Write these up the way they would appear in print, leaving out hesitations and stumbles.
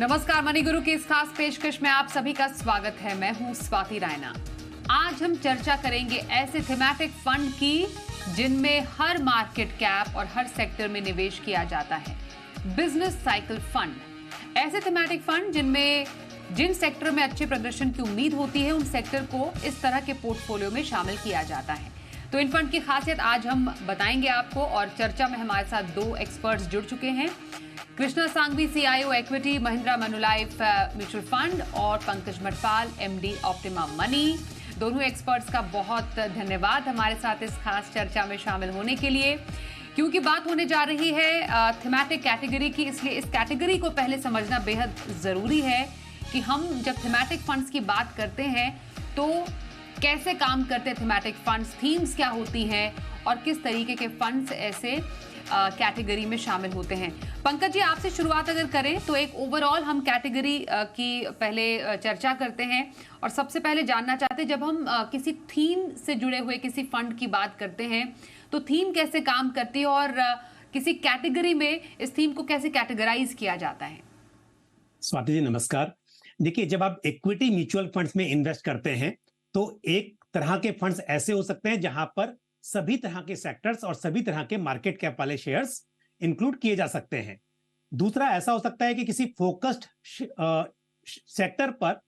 नमस्कार, मनी गुरु की इस खास पेशकश में आप सभी का स्वागत है। मैं हूं स्वाति रायना। आज हम चर्चा करेंगे ऐसे थीमैटिक फंड की जिनमें हर मार्केट कैप और हर सेक्टर में निवेश किया जाता है। बिजनेस साइकिल फंड, ऐसे थीमैटिक फंड जिनमें जिन सेक्टर में अच्छे प्रदर्शन की उम्मीद होती है उन सेक्टर को इस तरह के पोर्टफोलियो में शामिल किया जाता है। तो इन फंड की खासियत आज हम बताएंगे आपको, और चर्चा में हमारे साथ दो एक्सपर्ट्स जुड़ चुके हैं। Krishna Sanghvi, CIO equity, Mahindra Manulife mutual fund, और Pankaj Matpal, MD Optima money. दोनों एक्सपर्ट्स का बहुत धन्यवाद हमारे साथ इस खास चर्चा में शामिल होने के लिए, क्योंकि बात होने जा रही है थीमैटिक कैटेगरी की। इसलिए इस कैटेगरी को पहले समझना बेहद जरूरी है कि हम जब थीमैटिक फंड्स की बात करते हैं तो कैसे काम करते हैं थीमैटिक फंड्स, थीम्स क्या होती हैं और किस तरीके के फंड्स ऐसे कैटेगरी में शामिल होते हैं। पंकज जी, आपसे शुरुआत अगर करें तो एक ओवरऑल हम कैटेगरी की पहले चर्चा करते हैं, और सबसे पहले जानना चाहते हैं जब हम किसी थीम से जुड़े हुए किसी फंड की बात करते हैं तो थीम कैसे काम करती है और किसी कैटेगरी में इस थीम को कैसे कैटेगराइज किया जाता है। स्वाति जी नमस्कार। देखिए, जब आप इक्विटी म्यूचुअल फंड्स में इन्वेस्ट करते हैं तो एक तरह के फंड्स ऐसे हो सकते हैं जहां पर सभी तरह के सेक्टर्स और सभी तरह के मार्केट कैप वाले शेयर्स इंक्लूड किए जा सकते हैं। दूसरा ऐसा हो सकता है कि किसी फोकस्ड सेक्टर पर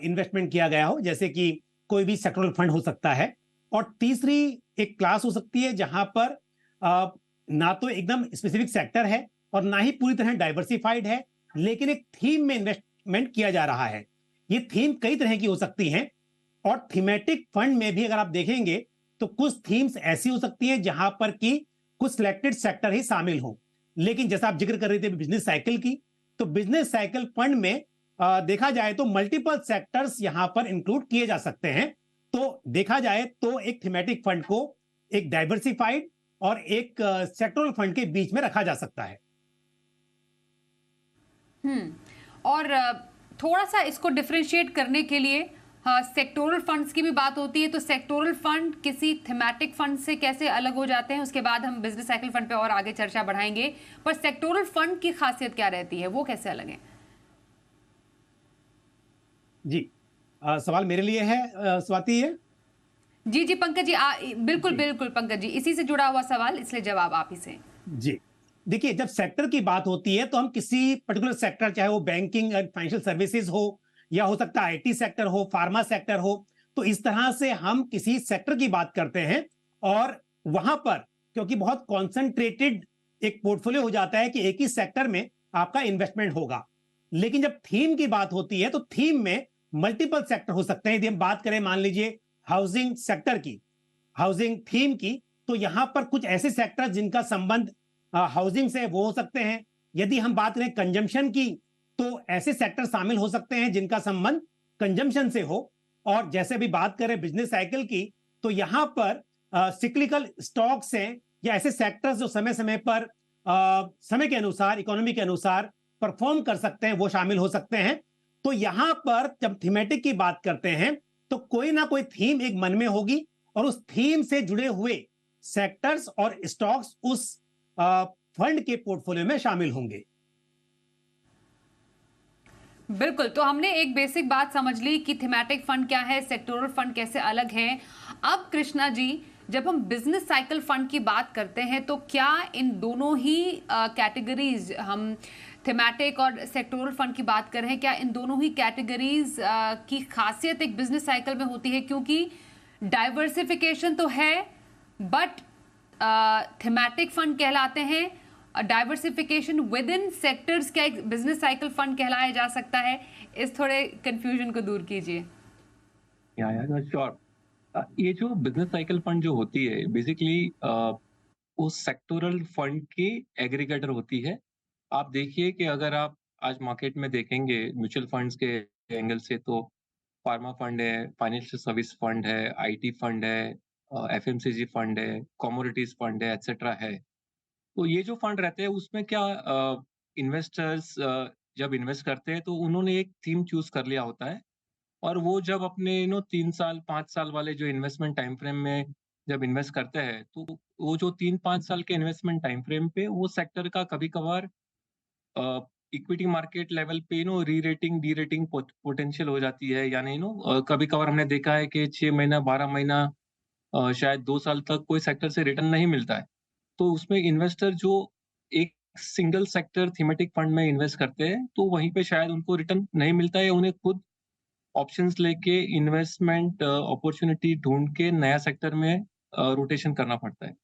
इन्वेस्टमेंट किया गया हो, जैसे कि कोई भी सेक्टरल फंड हो सकता है। और तीसरी एक क्लास हो सकती है जहां पर ना तो एकदम स्पेसिफिक सेक्टर है और ना ही पूरी तरह डाइवर्सिफाइड है, लेकिन एक थीम में इन्वेस्टमेंट किया जा रहा है। ये थीम कई तरह की हो सकती हैं, और थीमेटिक फंड में भी अगर आप देखेंगे तो कुछ थीम्स ऐसी हो सकती हैं जहां पर कि कुछ सिलेक्टेड सेक्टर ही शामिल हों। लेकिन जैसा आप जिक्र कर रहे थे बिजनेस साइकिल की, तो बिजनेस साइकिल फंड में देखा जाए तो मल्टीपल सेक्टर्स यहां पर इंक्लूड किए जा सकते हैं। तो देखा जाए तो एक थीमेटिक फंड को एक डाइवर्सिफाइड और एक सेक्टरल फंड के बीच में रखा जा सकता है। और थोड़ा सा इसको डिफरेंशिएट करने के लिए सेक्टोरल फंड्स की भी बात होती है। तो सेक्टोरल फंड किसी थीमैटिक फंड से कैसे अलग हो जाते हैं, उसके बाद हम बिजनेस साइकिल फंड पे और आगे चर्चा बढ़ाएंगे। पर सेक्टोरल फंड की खासियत क्या रहती है, वो कैसे अलग है? जी, सवाल मेरे लिए है स्वाति है। जी जी पंकज जी, बिल्कुल बिल्कुल पंकज जी, इसी से जुड़ा हुआ सवाल, इसलिए जवाब आप ही से। जी, देखिए, जब सेक्टर की बात होती है तो हम किसी पर्टिकुलर सेक्टर, चाहे वो बैंकिंग एंड फाइनेंशियल सर्विसेज हो, या हो सकता है आईटी सेक्टर हो, फार्मा सेक्टर हो, तो इस तरह से हम किसी सेक्टर की बात करते हैं। और वहां पर क्योंकि बहुत कॉन्सेंट्रेटेड एक पोर्टफोलियो हो जाता है कि एक ही सेक्टर में आपका इन्वेस्टमेंट होगा। लेकिन जब थीम की बात होती है तो थीम में मल्टीपल सेक्टर हो सकते हैं। यदि हम बात करें मान लीजिए हाउसिंग सेक्टर की, हाउसिंग थीम की, तो यहां पर कुछ ऐसे सेक्टर जिनका संबंध हाउसिंग से वो हो सकते हैं। यदि हम बात करें कंजम्पशन की, तो ऐसे सेक्टर शामिल हो सकते हैं जिनका संबंध कंजम्पशन से हो। और जैसे भी बात करें बिजनेस साइकिल की, तो यहां पर सिक्लिकल स्टॉक्स हैं या ऐसे सेक्टर्स जो समय समय पर समय के अनुसार, इकोनॉमी के अनुसार परफॉर्म कर सकते हैं, वो शामिल हो सकते हैं। तो यहां पर जब थीमेटिक की बात करते हैं तो कोई ना कोई थीम एक मन में होगी, और उस थीम से जुड़े हुए सेक्टर्स और स्टॉक्स उस फंड के पोर्टफोलियो में शामिल होंगे। बिल्कुल, तो हमने एक बेसिक बात समझ ली कि थीमैटिक फंड क्या है, सेक्टोरल फंड कैसे अलग हैं। अब कृष्णा जी, जब हम बिजनेस साइकिल फंड की बात करते हैं तो क्या इन दोनों ही कैटेगरीज, हम थीमैटिक और सेक्टोरल फंड की बात कर रहे हैं, क्या इन दोनों ही कैटेगरीज की खासियत एक बिजनेस साइकिल में होती है? क्योंकि डाइवर्सिफिकेशन तो है, बट थीमैटिक फंड कहलाते हैं। डाइवर्सिफिकेशन विद इन सेक्टर्स क्या एक बिजनेस साइकिल फंड कहलाया जा सकता है? इस थोड़े कंफ्यूजन को दूर कीजिए। या श्योर। ये जो बिजनेस साइकिल फंड जो होती है बेसिकली वो सेक्टोरल फंड की एग्रीगेटर होती है। आप देखिए कि अगर आप आज मार्केट में देखेंगे म्यूचुअल फंड्स के एंगल से, तो फार्मा फंड है, फाइनेंशियल सर्विस फंड है, आईटी फंड है, एफएमसीजी फंड है, कमोडिटीज फंड है, एक्सेट्रा है। तो ये जो फंड रहते हैं उसमें क्या इन्वेस्टर्स जब इन्वेस्ट करते हैं तो उन्होंने एक थीम चूज कर लिया होता है, और वो जब अपने 3 साल 5 साल वाले जो इन्वेस्टमेंट टाइम फ्रेम में जब इन्वेस्ट करते हैं, तो वो जो 3-5 साल के इन्वेस्टमेंट टाइम फ्रेम पे वो सेक्टर का कभी-कभार इक्विटी मार्केट लेवल पे री रेटिंग डी रेटिंग पोटेंशियल हो जाती है, यानी कभी कभार हमने देखा है कि 6 महीना 12 महीना शायद 2 साल तक कोई सेक्टर से रिटर्न नहीं मिलता है। तो उसमें इन्वेस्टर जो एक सिंगल सेक्टर थीमेटिक फंड में इन्वेस्ट करते हैं, तो वहीं पे शायद उनको रिटर्न नहीं मिलता है, उन्हें खुद ऑप्शंस लेके इन्वेस्टमेंट अपॉर्चुनिटी ढूंढ के नया सेक्टर में रोटेशन करना पड़ता है।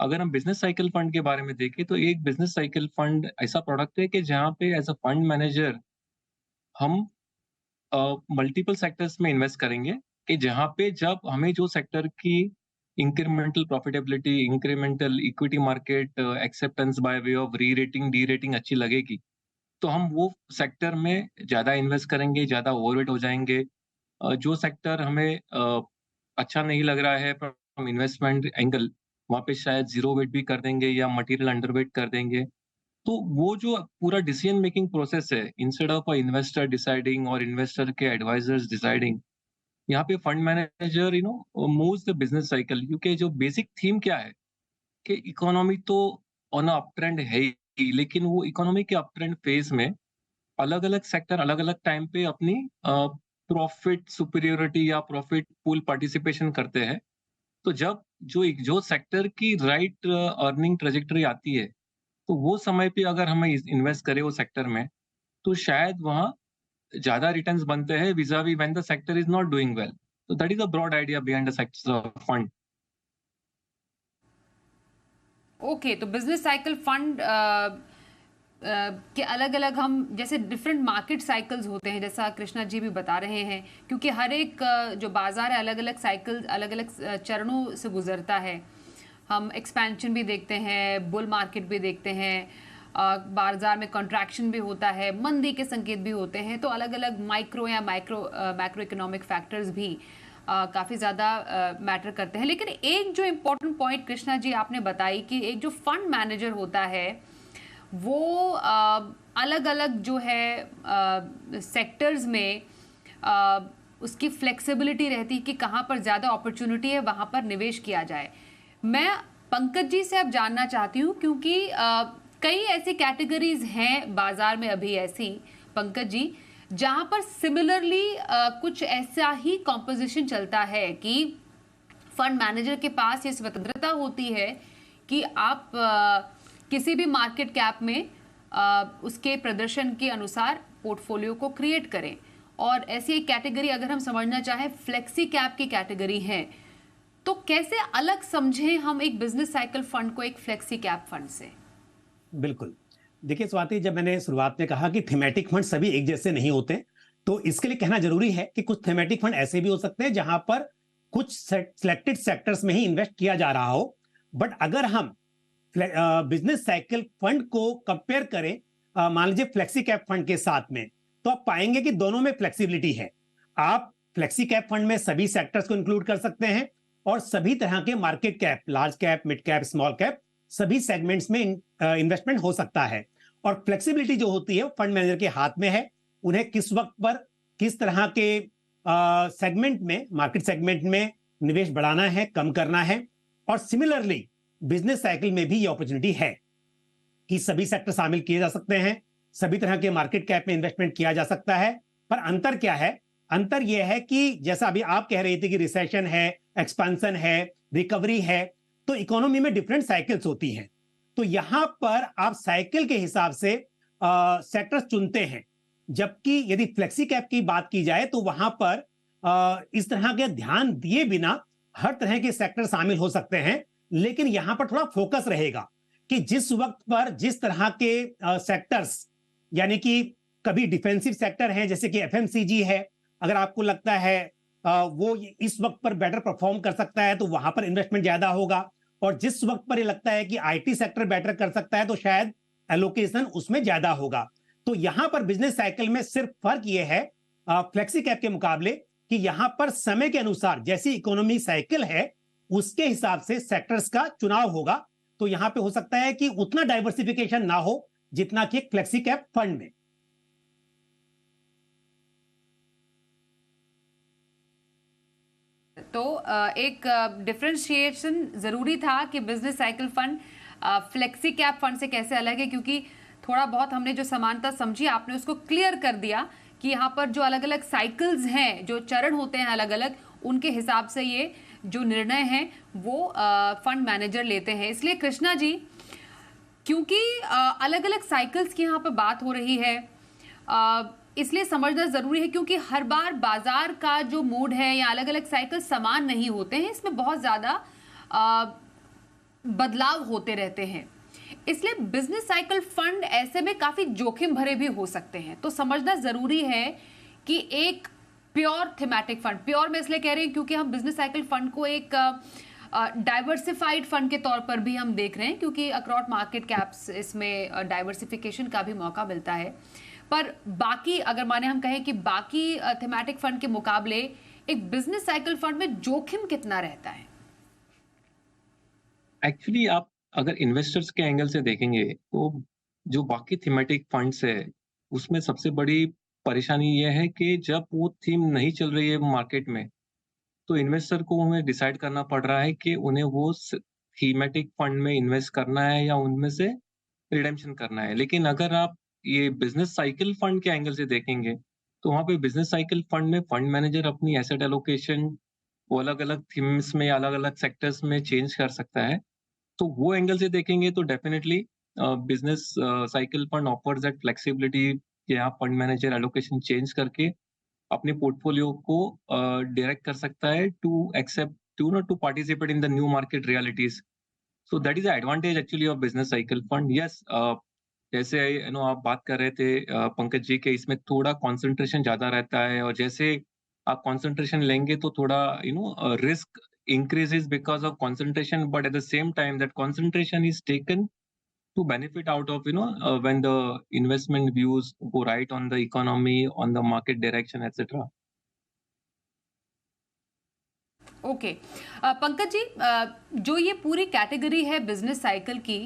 अगर हम बिजनेस साइकिल फंड के बारे में देखें, तो एक बिजनेस साइकिल फंड ऐसा प्रोडक्ट है कि जहाँ पे एज अ फंड मैनेजर हम मल्टीपल सेक्टर्स में इन्वेस्ट करेंगे, कि जहाँ पे जब हमें जो सेक्टर की incremental profitability, incremental equity market acceptance bye way of री रेटिंग डी रेटिंग अच्छी लगेगी, तो हम वो सेक्टर में ज्यादा इन्वेस्ट करेंगे, ज्यादा ओवरवेट हो जाएंगे। जो सेक्टर हमें अच्छा नहीं लग रहा है फ्रॉम इन्वेस्टमेंट एंगल, वहाँ पे शायद जीरो वेट भी कर देंगे या मटेरियल अंडरवेट कर देंगे। तो वो जो पूरा डिसीजन मेकिंग प्रोसेस है, instead of a investor deciding और इन्वेस्टर के एडवाइजर्स डिसाइडिंग, यहाँ पे fund manager moves the business cycle. क्योंकि जो बेसिक थीम क्या है कि इकोनॉमी तो ऑन अ अप ट्रेंड है ही, लेकिन वो इकोनॉमी के अप ट्रेंड फेज में अलग अलग सेक्टर अलग अलग टाइम पे अपनी प्रॉफिट सुपीरियोरिटी या प्रॉफिट पूल पार्टिसिपेशन करते हैं। तो जब जो सेक्टर की राइट अर्निंग ट्रेजेक्टरी आती है, तो वो समय पे अगर हमें इन्वेस्ट करें वो सेक्टर में, तो शायद वहाँ ज्यादा रिटर्न्स बनते हैं vis a vis when the sector is not doing well. तो that is a broad idea behind the sector fund. Okay, तो बिजनेस साइकिल फंड के अलग अलग हम जैसे डिफरेंट मार्केट साइकिल्स होते हैं, जैसा कृष्णा जी भी बता रहे हैं, क्योंकि हर एक जो बाजार है अलग अलग साइकिल अलग अलग चरणों से गुजरता है। हम एक्सपेंशन भी देखते हैं, बुल मार्केट भी देखते हैं, बाजार में कॉन्ट्रैक्शन भी होता है, मंदी के संकेत भी होते हैं। तो अलग अलग माइक्रो या मैक्रो इकोनॉमिक फैक्टर्स भी काफ़ी ज़्यादा मैटर करते हैं। लेकिन एक जो इम्पोर्टेंट पॉइंट कृष्णा जी आपने बताई कि एक जो फंड मैनेजर होता है वो अलग अलग जो है सेक्टर्स में उसकी फ्लेक्सिबिलिटी रहती है कि कहाँ पर ज़्यादा अपॉर्चुनिटी है वहाँ पर निवेश किया जाए। मैं पंकज जी से अब जानना चाहती हूँ, क्योंकि कई ऐसी कैटेगरीज हैं बाजार में अभी ऐसी, पंकज जी, जहाँ पर सिमिलरली कुछ ऐसा ही कॉम्पोजिशन चलता है कि फंड मैनेजर के पास ये स्वतंत्रता होती है कि आप किसी भी मार्केट कैप में उसके प्रदर्शन के अनुसार पोर्टफोलियो को क्रिएट करें। और ऐसी एक कैटेगरी अगर हम समझना चाहें फ्लेक्सी कैप की कैटेगरी है, तो कैसे अलग समझें हम एक बिजनेस साइकिल फंड को एक फ्लेक्सी कैप फंड से? बिल्कुल। देखिए स्वाति, जब मैंने शुरुआत में कहा कि थीमेटिक फंड सभी एक जैसे नहीं होते, तो इसके लिए कहना जरूरी है कि कुछ थीमेटिक फंड ऐसे भी हो सकते हैं जहां पर कुछ सिलेक्टेड सेक्टर्स में ही इन्वेस्ट किया जा रहा हो। बट अगर हम बिजनेस साइकिल फंड को कंपेयर करें मान लीजिए फ्लेक्सी कैप फंड के साथ में, तो आप पाएंगे कि दोनों में फ्लेक्सिबिलिटी है। आप फ्लेक्सी कैप फंड में सभी सेक्टर्स को इंक्लूड कर सकते हैं और सभी तरह के market cap, large cap, mid cap, small cap, सभी सेगमेंट्स में इन्वेस्टमेंट हो सकता है। और फ्लेक्सिबिलिटी जो होती है वो फंड मैनेजर के हाथ में है, उन्हें किस वक्त पर किस तरह के सेगमेंट में, मार्केट सेगमेंट में निवेश बढ़ाना है, कम करना है। और सिमिलरली बिजनेस साइकिल में भी ये अपॉर्चुनिटी है कि सभी सेक्टर शामिल किए जा सकते हैं, सभी तरह के मार्केट कैप में इन्वेस्टमेंट किया जा सकता है। पर अंतर क्या है? अंतर यह है कि जैसा अभी आप कह रहे थे कि रिसेशन है, एक्सपेंशन है, रिकवरी है, तो इकोनॉमी में डिफरेंट साइकिल्स होती हैं। तो यहां पर आप साइकिल के हिसाब से सेक्टर्स चुनते हैं, जबकि यदि फ्लेक्सी कैप की बात की जाए तो वहां पर इस तरह के ध्यान दिए बिना हर तरह के सेक्टर शामिल हो सकते हैं। लेकिन यहां पर थोड़ा फोकस रहेगा कि जिस वक्त पर जिस तरह के सेक्टर्स, यानी कि कभी डिफेंसिव सेक्टर हैं जैसे कि एफएमसीजी है, अगर आपको लगता है वो इस वक्त पर बेटर परफॉर्म कर सकता है तो वहां पर इन्वेस्टमेंट ज्यादा होगा। और जिस वक्त पर ये लगता है कि आईटी सेक्टर बेटर कर सकता है तो शायद एलोकेशन उसमें ज्यादा होगा। तो यहां पर बिजनेस साइकिल में सिर्फ फर्क ये है फ्लेक्सी कैप के मुकाबले कि यहां पर समय के अनुसार जैसी इकोनॉमी साइकिल है उसके हिसाब से सेक्टर्स का चुनाव होगा। तो यहां पे हो सकता है कि उतना डाइवर्सिफिकेशन ना हो जितना कि एक फ्लेक्सी कैप फंड में। तो एक डिफरेंशिएशन जरूरी था कि business cycle fund flexi cap fund से कैसे अलग है, क्योंकि थोड़ा बहुत हमने जो समानता समझी आपने उसको क्लियर कर दिया कि यहाँ पर जो अलग अलग साइकिल्स हैं, जो चरण होते हैं अलग अलग, उनके हिसाब से ये जो निर्णय हैं वो फंड मैनेजर लेते हैं। इसलिए कृष्णा जी, क्योंकि अलग अलग साइकिल्स की यहाँ पर बात हो रही है, इसलिए समझना जरूरी है, क्योंकि हर बार बाजार का जो मूड है या अलग अलग साइकिल समान नहीं होते हैं, इसमें बहुत ज्यादा बदलाव होते रहते हैं। इसलिए बिजनेस साइकिल फंड ऐसे में काफी जोखिम भरे भी हो सकते हैं। तो समझना जरूरी है कि एक प्योर थीमेटिक फंड, प्योर मैं इसलिए कह रही हूं क्योंकि हम बिजनेस साइकिल फंड को एक डाइवर्सिफाइड फंड के तौर पर भी हम देख रहे हैं, क्योंकि अक्रॉस मार्केट कैप्स इसमें डाइवर्सिफिकेशन का भी मौका मिलता है। पर बाकी अगर माने हम कहें कि बाकी थीमेटिक फंड के मुकाबले एक बिजनेस साइकिल फंड में जोखिम कितना रहता है? एक्चुअली आप अगर इन्वेस्टर्स के एंगल से देखेंगे तो जो बाकी थीमेटिक फंड्स है उसमें सबसे बड़ी परेशानी यह है कि जब वो थीम नहीं चल रही है मार्केट में, तो इन्वेस्टर को उन्हें डिसाइड करना पड़ रहा है कि उन्हें वो थीमेटिक फंड में इन्वेस्ट करना है या उनमें से रिडेम्पशन करना है। लेकिन अगर आप ये बिजनेस साइकिल फंड के एंगल से देखेंगे तो वहाँ पे बिजनेस साइकिल फंड में फंड मैनेजर अपनी एसेट एलोकेशन वो अलग अलग थीम्स में अलग अलग सेक्टर्स में चेंज कर सकता है। तो वो एंगल से देखेंगे तो definitely business cycle fund offers that flexibility कि आप फंड मैनेजर एलोकेशन चेंज करके अपने पोर्टफोलियो को डायरेक्ट कर सकता है to accept to participate in the new market realities. So that is the advantage actually of business cycle fund. Yes, जैसे आप बात कर रहे थे पंकज जी के इसमें थोड़ा कंसंट्रेशन ज्यादा रहता है, और जैसे आप कंसंट्रेशन लेंगे तो थोड़ा risk increases because of concentration, but at the same time that concentration is taken to benefit out of when the investment views go right on the economy, on the market direction, etc. Okay Pankaj ji, जो ये पूरी category है business cycle की,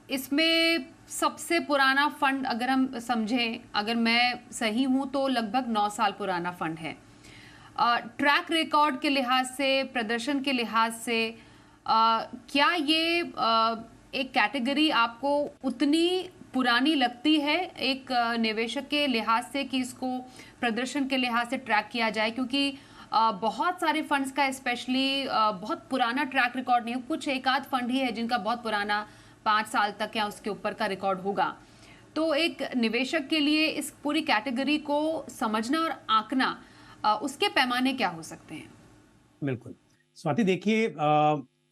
इसमें सबसे पुराना fund अगर हम समझें, अगर मैं सही हूं तो लगभग 9 साल पुराना फंड है। ट्रैक रिकॉर्ड के लिहाज से, प्रदर्शन के लिहाज से, क्या ये एक कैटेगरी आपको उतनी पुरानी लगती है एक निवेशक के लिहाज से कि इसको प्रदर्शन के लिहाज से ट्रैक किया जाए? क्योंकि बहुत सारे फंड्स का स्पेशली बहुत पुराना ट्रैक रिकॉर्ड नहीं है, कुछ एक आध फंड ही है जिनका बहुत पुराना 5 साल तक या उसके ऊपर का रिकॉर्ड होगा। तो एक निवेशक के लिए इस पूरी कैटेगरी को समझना और आंकना, उसके पैमाने क्या हो सकते हैं? बिल्कुल स्वाति, देखिए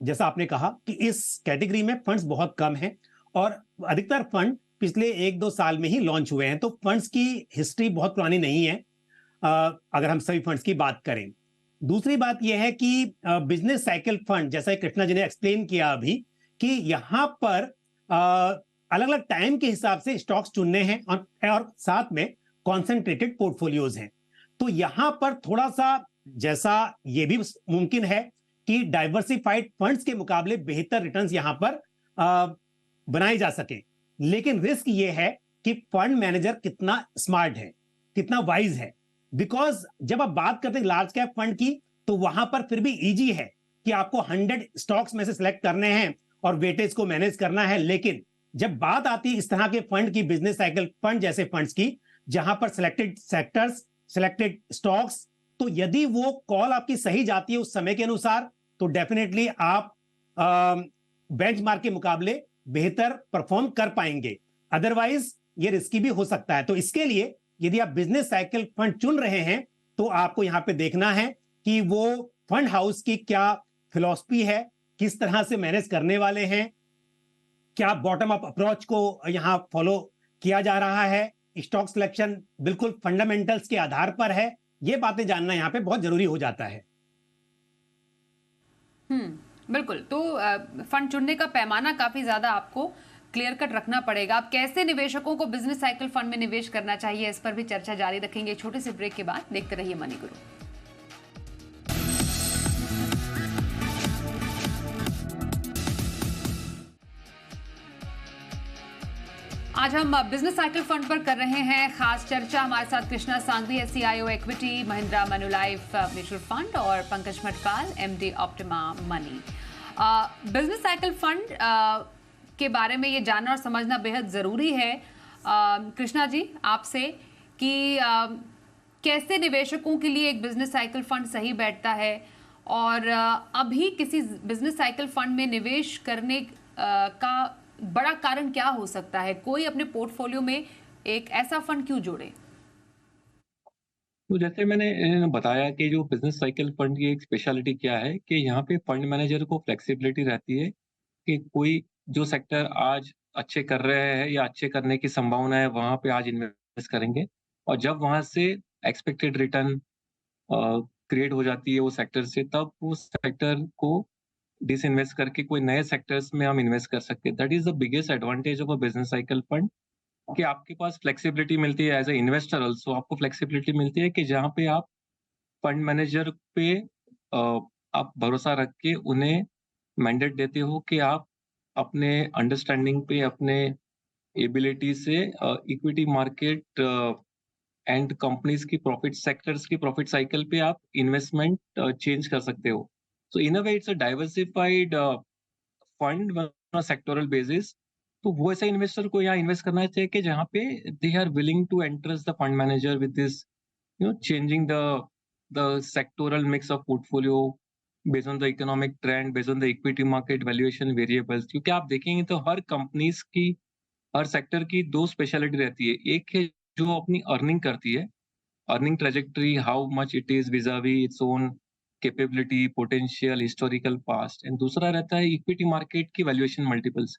जैसा आपने कहा कि इस कैटेगरी में फंड्स बहुत कम हैं और अधिकतर फंड पिछले 1-2 साल में ही लॉन्च हुए हैं, तो फंड्स की हिस्ट्री बहुत पुरानी नहीं है अगर हम सभी फंड्स की बात करें। दूसरी बात यह है कि बिजनेस साइकिल फंड, जैसा कृष्णा जी ने एक्सप्लेन किया अभी, कि यहाँ पर अलग अलग टाइम के हिसाब से स्टॉक्स चुनने हैं और साथ में कॉन्सेंट्रेटेड पोर्टफोलियोज हैं। तो यहां पर थोड़ा सा, जैसा ये भी मुमकिन है कि डाइवर्सिफाइड फंड्स के मुकाबले बेहतर रिटर्न्स यहां पर बनाए जा सके, लेकिन रिस्क ये है कि फंड मैनेजर कितना स्मार्ट है, कितना वाइज है। बिकॉज जब आप बात करते हैं लार्ज कैप फंड की, तो वहां पर फिर भी इजी है कि आपको 100 स्टॉक्स में से सिलेक्ट करने हैं और वेटेज को मैनेज करना है। लेकिन जब बात आती है इस तरह के फंड की, बिजनेस साइकिल फंड जैसे फंड्स की, जहां पर सिलेक्टेड सेक्टर्स, सिलेक्टेड स्टॉक्स, तो यदि वो कॉल आपकी सही जाती है उस समय के अनुसार, तो डेफिनेटली आप बेंचमार्क के मुकाबले बेहतर परफॉर्म कर पाएंगे। अदरवाइज ये रिस्की भी हो सकता है। तो इसके लिए यदि आप बिजनेस साइकिल फंड चुन रहे हैं तो आपको यहां पे देखना है कि वो फंड हाउस की क्या फिलॉसफी है, किस तरह से मैनेज करने वाले हैं, क्या बॉटम अप अप्रोच को यहां फॉलो किया जा रहा है, स्टॉक सिलेक्शन बिल्कुल फंडामेंटल्स के आधार पर है। ये बातें जानना यहां पे बहुत जरूरी हो जाता है। बिल्कुल। तो फंड चुनने का पैमाना काफी ज्यादा आपको क्लियर कट रखना पड़ेगा। अब कैसे निवेशकों को बिजनेस साइकिल फंड में निवेश करना चाहिए, इस पर भी चर्चा जारी रखेंगे छोटे से ब्रेक के बाद। देखते रहिए मनी गुरु। आज हम बिजनेस साइकिल फंड पर कर रहे हैं खास चर्चा। हमारे साथ Krishna Sanghvi, CIO equity, Mahindra Manulife mutual fund, और Pankaj Matkal, MD Optima money. Business cycle fund के बारे में ये जानना और समझना बेहद ज़रूरी है कृष्णा जी आपसे कि कैसे निवेशकों के लिए एक बिजनेस साइकिल फंड सही बैठता है और अभी किसी बिजनेस साइकिल फंड में निवेश करने का बड़ा कारण क्या हो सकता है? कोई अपने पोर्टफोलियो में एक ऐसा फंड क्यों जोड़े? तो जैसे मैंने बताया कि जो बिजनेस साइकिल फंड की एक स्पेशलिटी क्या है कि यहाँ पे फंड मैनेजर को फ्लेक्सिबिलिटी रहती है कि कोई जो सेक्टर आज अच्छे कर रहे हैं या अच्छे करने की संभावना है वहाँ पे आज इन्वेस्ट करेंगे और जब वहाँ से एक्सपेक्टेड रिटर्न क्रिएट हो जाती है वो सेक्टर से तब उस सेक्टर को डिसइन्वेस्ट करके कोई नए सेक्टर्स में हम इन्वेस्ट कर सकते हैं। That is the biggest advantage of a business cycle fund कि आपके पास फ्लेक्सिबिलिटी मिलती है एज ए इन्वेस्टर ऑल्सो आपको फ्लेक्सिबिलिटी मिलती है कि जहाँ पे आप फंड मैनेजर पे आप भरोसा रख के उन्हें मैंडेट देते हो कि आप अपने अंडरस्टैंडिंग पे अपने एबिलिटी से इक्विटी मार्केट एंड कंपनीज की प्रॉफिट सेक्टर्स की प्रॉफिट साइकिल पे आप इन्वेस्टमेंट चेंज कर सकते हो। So in a way it's a diversified fund sectoral basis. तो वो ऐसे इन्वेस्टर को यहाँ इन्वेस्ट करना चाहिए कि जहाँ पे they are willing to entrust the fund manager with this changing the sectoral mix of portfolio based on the economic trend, based on the equity market valuation variables। क्योंकि आप देखेंगे तो हर कंपनीज की हर सेक्टर की दो स्पेशलिटी रहती है। एक है जो अपनी अर्निंग करती है, earning trajectory, how much it is vis a vis its own capability, potential, historical past, and दूसरा रहता है इक्विटी मार्केट की वैल्यूएशन मल्टीपल्स।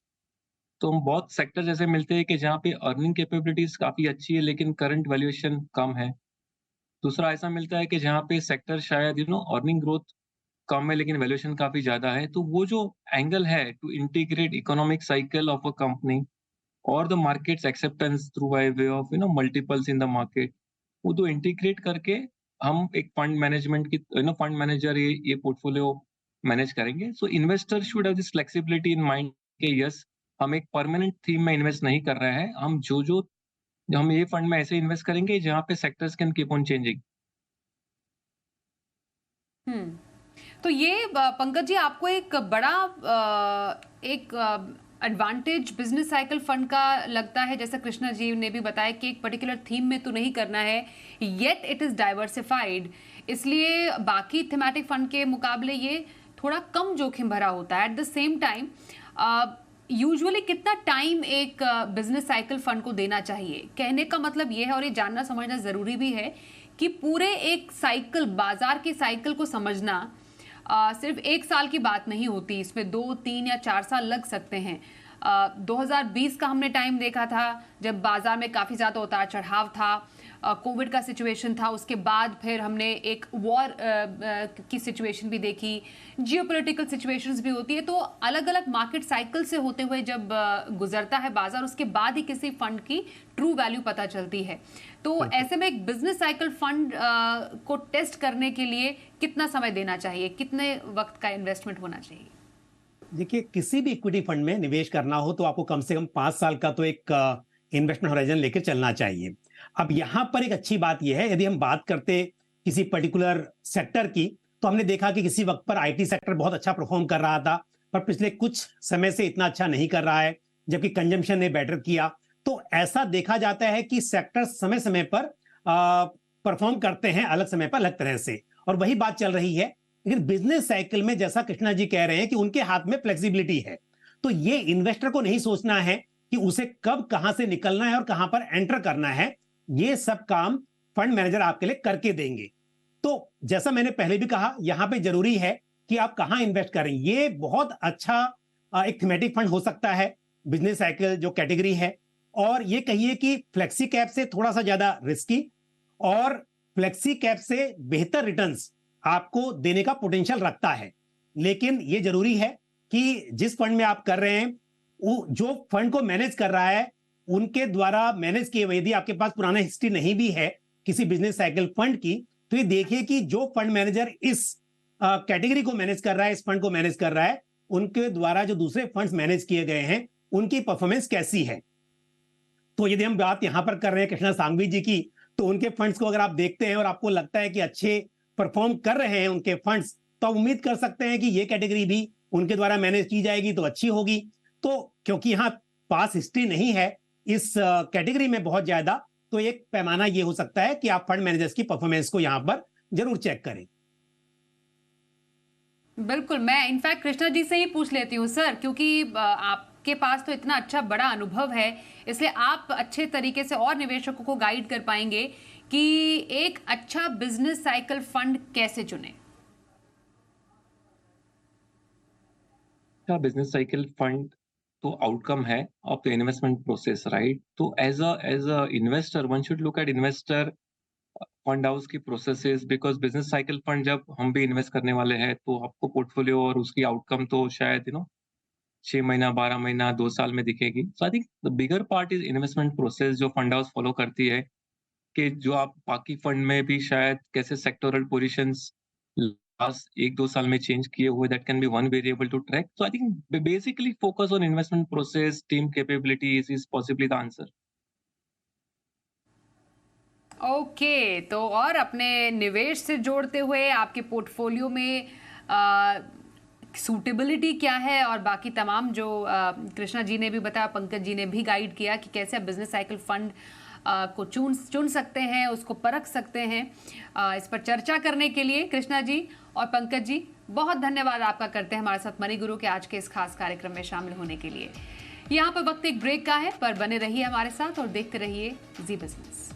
तो हम बहुत सेक्टर जैसे मिलते हैं कि जहाँ पे अर्निंग कैपेबिलिटीज काफी अच्छी है लेकिन करंट वैल्यूएशन कम है। दूसरा ऐसा मिलता है कि जहाँ पे सेक्टर शायद अर्निंग ग्रोथ कम है लेकिन वैल्यूएशन काफी ज्यादा है। तो वो जो एंगल है to integrate economic cycle of a company और the markets acceptance through by way of multiples in the market, वो तो इंटीग्रेट करके हम एक फंड मैनेजमेंट की फंड मैनेजर ये पोर्टफोलियो मैनेज करेंगे। So investor should have this flexibility in mind कि यस हम एक परमानेंट थीम में इन्वेस्ट नहीं कर रहे हैं, हम जो हम ये फंड में ऐसे इन्वेस्ट करेंगे जहाँ पे sectors can keep on changing. तो ये पंकज जी आपको एक बड़ा एक एडवांटेज बिजनेस साइकिल फंड का लगता है, जैसा कृष्णा जी ने भी बताया कि एक पर्टिकुलर थीम में तो नहीं करना है, येट इट इज डाइवर्सिफाइड, इसलिए बाकी थीमेटिक फंड के मुकाबले ये थोड़ा कम जोखिम भरा होता है। At the same time usually कितना टाइम एक बिजनेस साइकिल फंड को देना चाहिए? कहने का मतलब ये है, और ये जानना समझना जरूरी भी है, कि पूरे एक साइकिल, बाजार की साइकिल को समझना सिर्फ एक साल की बात नहीं होती, इसमें 2, 3 या 4 साल लग सकते हैं। 2020 का हमने टाइम देखा था जब बाजार में काफ़ी ज़्यादा उतार चढ़ाव था, कोविड का सिचुएशन था, उसके बाद फिर हमने एक वॉर की सिचुएशन भी देखी, जियोपॉलिटिकल सिचुएशंस भी होती है। तो अलग अलग मार्केट साइकिल से होते हुए जब गुजरता है बाजार, उसके बाद ही किसी फंड की ट्रू वैल्यू पता चलती है। तो ऐसे में एक बिजनेस साइकिल फंड को टेस्ट करने के लिए कितना समय देना चाहिए, कितने वक्त का इन्वेस्टमेंट होना चाहिए? देखिए, किसी भी इक्विटी फंड में निवेश करना हो तो आपको कम से कम 5 साल का तो एक इन्वेस्टमेंट होराइजन लेकर चलना चाहिए। अब यहां पर एक अच्छी बात यह है, यदि हम बात करते किसी पर्टिकुलर सेक्टर की, तो हमने देखा कि किसी वक्त पर आईटी सेक्टर बहुत अच्छा परफॉर्म कर रहा था, पर पिछले कुछ समय से इतना अच्छा नहीं कर रहा है, जबकि कंजम्पशन ने बेटर किया। तो ऐसा देखा जाता है कि सेक्टर समय समय पर परफॉर्म करते हैं, अलग समय पर अलग तरह से, और वही बात चल रही है। लेकिन बिजनेस साइकिल में जैसा कृष्णा जी कह रहे हैं कि उनके हाथ में फ्लेक्सिबिलिटी है, तो ये इन्वेस्टर को नहीं सोचना है कि उसे कब कहां से निकलना है और कहां पर एंटर करना है, ये सब काम फंड मैनेजर आपके लिए करके देंगे। तो जैसा मैंने पहले भी कहा, यहां पे जरूरी है कि आप कहां इन्वेस्ट करें। ये बहुत अच्छा एक थीमेटिक फंड हो सकता है, बिजनेस साइकिल जो कैटेगरी है, और ये कहिए कि फ्लेक्सी कैप से थोड़ा सा ज्यादा रिस्की और फ्लेक्सी कैप से बेहतर रिटर्न्स आपको देने का पोटेंशियल रखता है। लेकिन ये जरूरी है कि जिस फंड में आप कर रहे हैं, वो जो फंड को मैनेज कर रहा है उनके द्वारा मैनेज किए हुए, यदि आपके पास पुराना हिस्ट्री नहीं भी है किसी बिजनेस साइकिल फंड की, तो ये देखिए कि जो फंड मैनेजर इस कैटेगरी को मैनेज कर रहा है, इस फंड को मैनेज कर रहा है, उनके द्वारा जो दूसरे फंड्स मैनेज किए गए हैं उनकी परफॉर्मेंस कैसी है। तो यदि हम बात यहां पर कर रहे हैं कृष्णा सांघवी जी की, तो उनके फंड्स को अगर आप देखते हैं और आपको लगता है कि अच्छे परफॉर्म कर रहे हैं उनके फंड्स, तो आप उम्मीद कर सकते हैं कि ये कैटेगरी भी उनके द्वारा मैनेज की जाएगी तो अच्छी होगी। तो क्योंकि यहाँ पास हिस्ट्री नहीं है इस कैटेगरी में बहुत ज्यादा, तो एक पैमाना ये हो सकता है कि आप फंड मैनेजर्स की परफॉर्मेंस को यहां पर जरूर चेक करें। बिल्कुल, मैं इनफैक्ट कृष्णा जी से ही पूछ लेती हूँ सर, क्योंकि आपके पास तो इतना अच्छा बड़ा अनुभव है, इसलिए आप अच्छे तरीके से और निवेशकों को गाइड कर पाएंगे कि एक अच्छा बिजनेस साइकिल फंड कैसे चुने। का बिजनेस साइकिल फंड तो आउटकम है of the investment process, right? तो as a investor one should look at investor fund house की processes, because business cycle fund जब हम भी इन्वेस्ट करने वाले हैं तो आपको पोर्टफोलियो और उसकी आउटकम तो शायद 6 महीना, 12 महीना, 2 साल में दिखेगी। So I think the bigger part is investment process जो फंड हाउस फॉलो करती है, कि जो आप बाकी फंड में भी शायद कैसे सेक्टोरल पोजीशंस लास्ट 1-2 साल में चेंज किए हुए, that can be one variable to track. So I think basically focus on investment process, team capabilities is possibly the answer. Okay, तो और अपने निवेश से जोड़ते हुए आपके पोर्टफोलियो में सूटेबिलिटी क्या है और बाकी तमाम जो कृष्णा जी ने भी बताया, पंकज जी ने भी गाइड किया कि कैसे आप बिजनेस साइकिल फंड को चुन सकते हैं, उसको परख सकते हैं। इस पर चर्चा करने के लिए कृष्णा जी और पंकज जी बहुत धन्यवाद आपका करते हैं हमारे साथ मनी गुरु के आज के इस खास कार्यक्रम में शामिल होने के लिए। यहाँ पर वक्त एक ब्रेक का है, पर बने रहिए हमारे साथ और देखते रहिए जी बिजनेस।